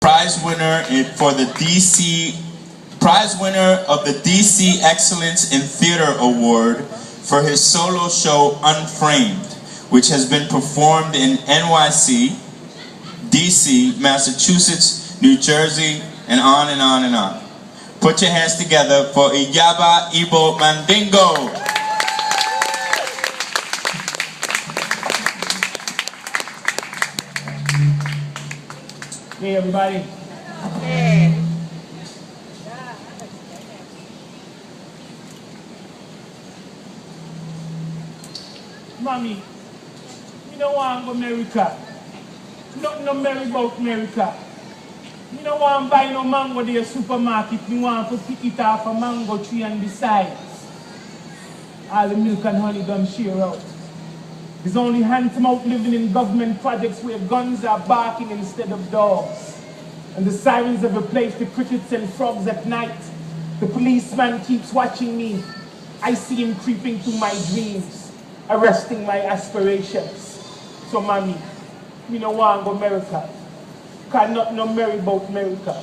prize winner of the DC Excellence in Theater Award for his solo show unFRAMED, which has been performed in NYC, DC, Massachusetts, New Jersey, and on and on and on. Put your hands together for Iyaba Ibo Mandingo. Hey everybody. Hey. Mommy, you don't want to go America. Nothing no merry about America. You don't want to buy no mango there supermarket. You want to pick it off a mango tree and besides, all the milk and honey done share out. There's only hand-to-mouth living in government projects where guns are barking instead of dogs. And the sirens have replaced the crickets and frogs at night. The policeman keeps watching me. I see him creeping through my dreams, arresting my aspirations. So mommy, me no want go America. Cause not no merry about America.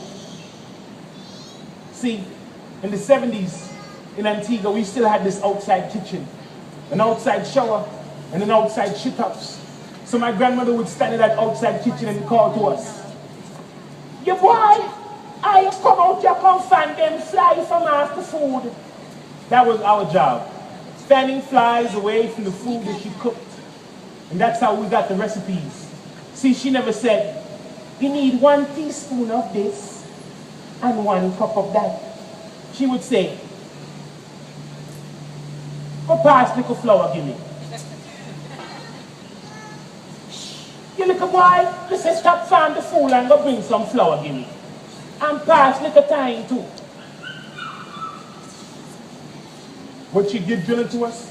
See, in the 70s in Antigua, we still had this outside kitchen, an outside shower, and an outside shit-ups. So my grandmother would stand in that outside kitchen and call to us. "Your boy, I come out here, come find them fly from after food." That was our job. Fanning flies away from the food that she cooked. And that's how we got the recipes. See, she never said, "You need 1 teaspoon of this and 1 cup of that." She would say, "Go pass little flour, give me." "You little boy, you say stop farm the fool and go bring some flour, give me. And pass little time too." What she did drill to us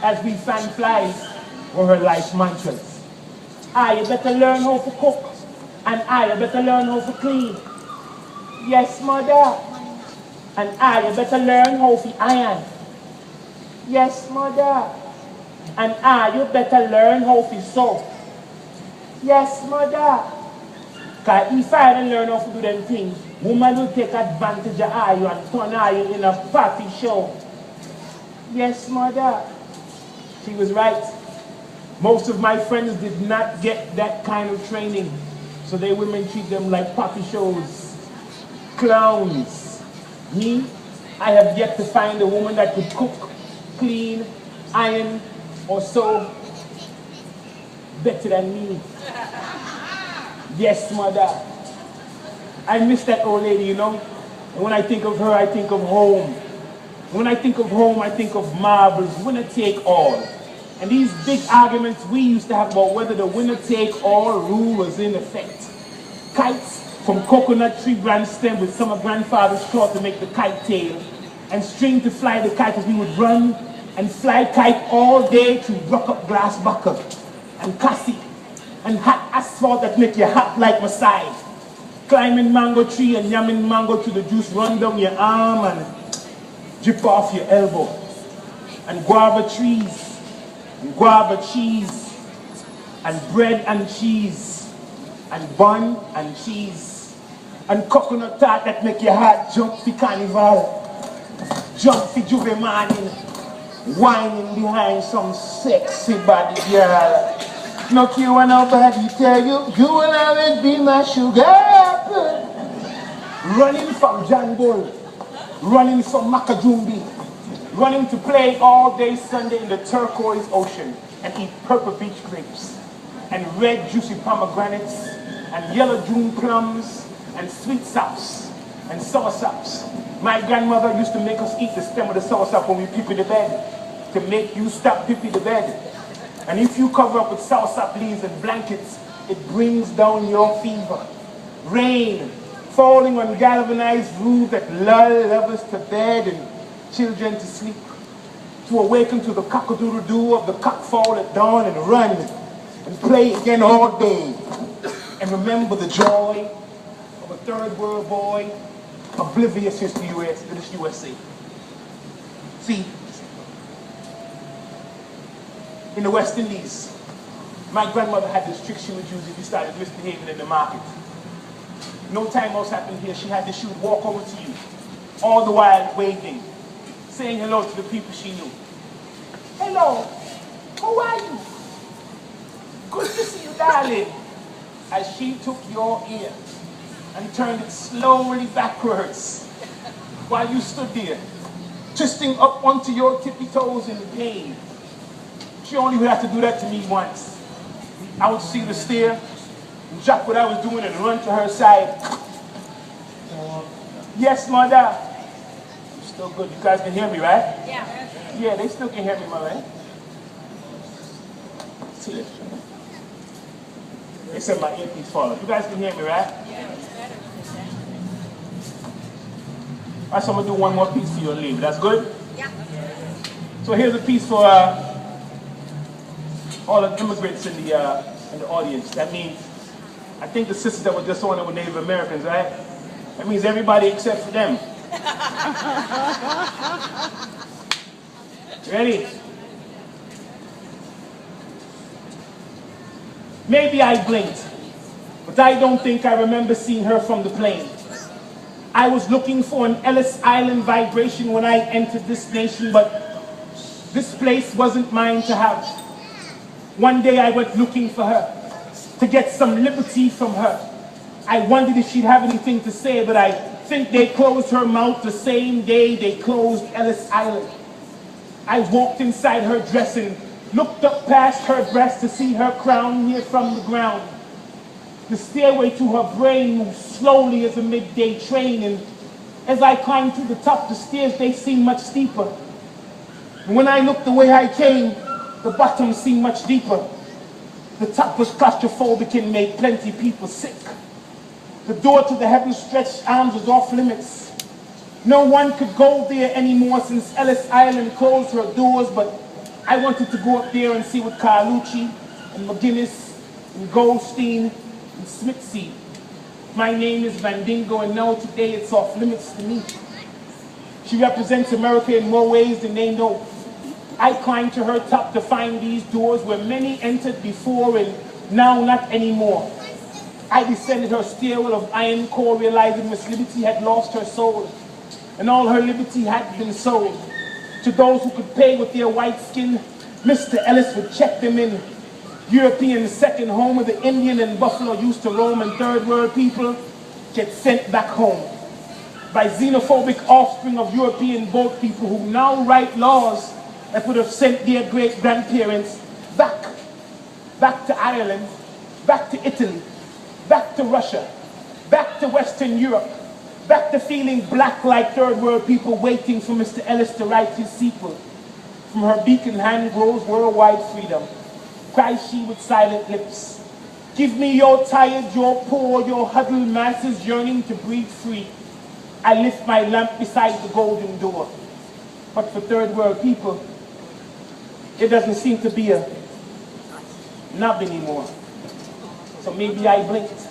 as we fan flies were her life mantras. You better learn how to cook, and you better learn how to clean. Yes, mother. And you better learn how to iron. Yes, mother. And you better learn how to sew. Yes, mother. Because if I don't learn how to do them things, woman will take advantage of you and turn you in a party show. Yes, mother. She was right. Most of my friends did not get that kind of training. So they women treat them like party shows. Clowns. Me, I have yet to find a woman that could cook, clean, iron, or sew better than me. Yes, mother. I miss that old lady, you know. And when I think of her, I think of home. When I think of home, I think of marbles, winner take all. And these big arguments we used to have about whether the winner take all rule was in effect. Kites from coconut tree branch stem with some of grandfather's straw to make the kite tail, and string to fly the kite as we would run and fly kite all day to rock up glass buckle and cassie and hot asphalt that make you hot like my side. Climbing mango tree and yamming mango till the juice run down your arm and drip off your elbow. And guava trees and guava cheese and bread and cheese and bun and cheese and coconut tart that make your heart jump for carnival, jump for Juve morning, whining behind some sexy body girl. No care when nobody tell you, you will always be my sugar apple. Running from John Buell, running from Makajumbi, running to play all day Sunday in the turquoise ocean and eat purple beach grapes and red juicy pomegranates and yellow June plums and sweet sops and sour sops. My grandmother used to make us eat the stem of the sour sop when we pee in the bed to make you stop pee in the bed. And if you cover up with soursop leaves and blankets, it brings down your fever. Rain falling on galvanized roofs that lull lovers to bed and children to sleep. To awaken to the cock-a-doodle-doo of the cockfowl at dawn and run and play again all day. And remember the joy of a third world boy oblivious to the USA. See, in the West Indies, my grandmother had this trick she would use if you started misbehaving in the market. No time else happened here. She had to shoot, walk over to you, all the while waving, saying hello to the people she knew. Hello, how are you? Good to see you, darling. As she took your ear and turned it slowly backwards while you stood there, twisting up onto your tippy toes in pain. She only would have to do that to me once. I would see the stare, drop what I was doing and run to her side. Yes, mother. You're still good. You guys can hear me, right? Yeah. Yeah, they still can hear me, mother. See it. They said my earpiece falling. You guys can hear me, right? Yeah, it's better with that. All right, so I'm gonna do one more piece for you and leave. That's good? Yeah. So here's a piece for all the immigrants in the audience. That means, I think the sisters that were just on it were Native Americans, right? That means everybody except for them. Ready? Maybe I blinked, but I don't think I remember seeing her from the plane. I was looking for an Ellis Island vibration when I entered this nation, but this place wasn't mine to have. One day I went looking for her, to get some liberty from her. I wondered if she'd have anything to say, but I think they closed her mouth the same day they closed Ellis Island. I walked inside her dress and looked up past her breast to see her crown near from the ground. The stairway to her brain moved slowly as a midday train, and as I climbed to the top, the stairs, they seemed much steeper. And when I looked the way I came, the bottom seemed much deeper. The top was claustrophobic and made plenty people sick. The door to the heaven-stretched arms was off limits. No one could go there anymore since Ellis Island closed her doors, but I wanted to go up there and see what Carlucci and McGinnis and Goldstein and Smitsy. My name is Mandingo, and now today it's off limits to me. She represents America in more ways than they know. I climbed to her top to find these doors where many entered before and now not anymore. I descended her stairwell of iron core, realizing Miss Liberty had lost her soul, and all her liberty had been sold. To those who could pay with their white skin, Mr. Ellis would check them in. European second home where the Indian and Buffalo used to roam, and third world people get sent back home by xenophobic offspring of European boat people who now write laws that would have sent their great-grandparents back to Ireland, back to Italy, back to Russia, back to Western Europe, back to feeling black like third world people waiting for Mr. Ellis to write his sequel. From her beacon hand grows worldwide freedom, cries she with silent lips. Give me your tired, your poor, your huddled masses yearning to breathe free. I lift my lamp beside the golden door. But for third world people, it doesn't seem to be a knob anymore. So maybe I blinked.